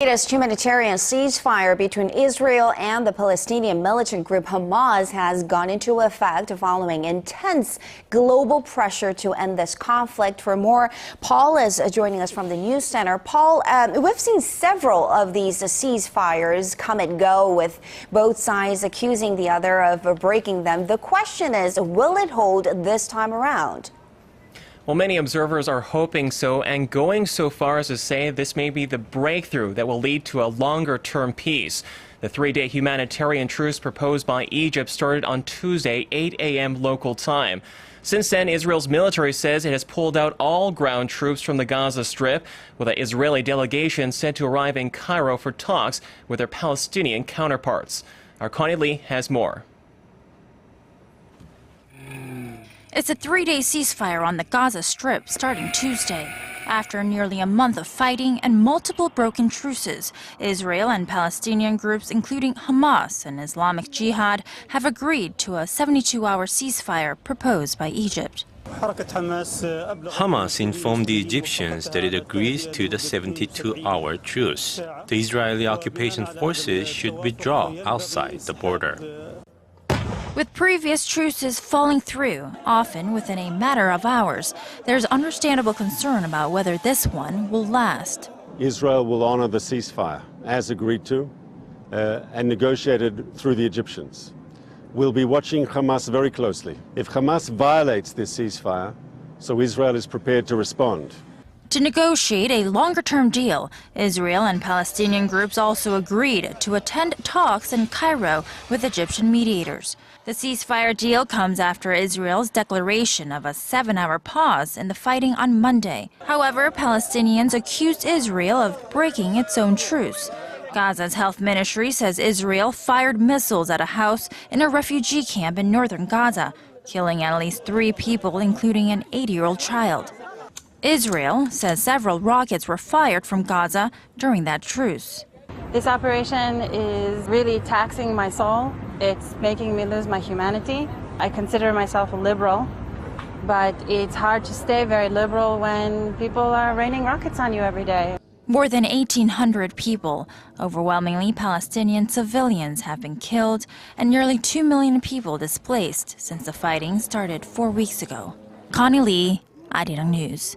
Latest humanitarian ceasefire between Israel and the Palestinian militant group Hamas has gone into effect following intense global pressure to end this conflict. For more, Paul is joining us from the news center. Paul, we've seen several of these ceasefires come and go, with both sides accusing the other of breaking them. The question is, will it hold this time around? Well, many observers are hoping so, and going so far as to say this may be the breakthrough that will lead to a longer-term peace. The three-day humanitarian truce proposed by Egypt started on Tuesday, 8 a.m. local time. Since then, Israel's military says it has pulled out all ground troops from the Gaza Strip, with an Israeli delegation said to arrive in Cairo for talks with their Palestinian counterparts. Our Connie Lee has more. It's a three-day ceasefire on the Gaza Strip starting Tuesday. After nearly a month of fighting and multiple broken truces, Israel and Palestinian groups, including Hamas and Islamic Jihad, have agreed to a 72-hour ceasefire proposed by Egypt. Hamas informed the Egyptians that it agrees to the 72-hour truce. The Israeli occupation forces should withdraw outside the border. With previous truces falling through, often within a matter of hours, there's understandable concern about whether this one will last. Israel will honor the ceasefire as agreed to and negotiated through the Egyptians. We'll be watching Hamas very closely. If Hamas violates this ceasefire, so Israel is prepared to respond. To negotiate a longer-term deal, Israel and Palestinian groups also agreed to attend talks in Cairo with Egyptian mediators. The ceasefire deal comes after Israel's declaration of a 7-hour pause in the fighting on Monday. However, Palestinians accused Israel of breaking its own truce. Gaza's health ministry says Israel fired missiles at a house in a refugee camp in northern Gaza, killing at least 3 people, including an 80-year-old child. Israel says several rockets were fired from Gaza during that truce. This operation is really taxing my soul. It's making me lose my humanity. I consider myself a liberal, but it's hard to stay very liberal when people are raining rockets on you every day. More than 1,800 people, overwhelmingly Palestinian civilians, have been killed and nearly 2 million people displaced since the fighting started 4 weeks ago. Connie Lee, Arirang News.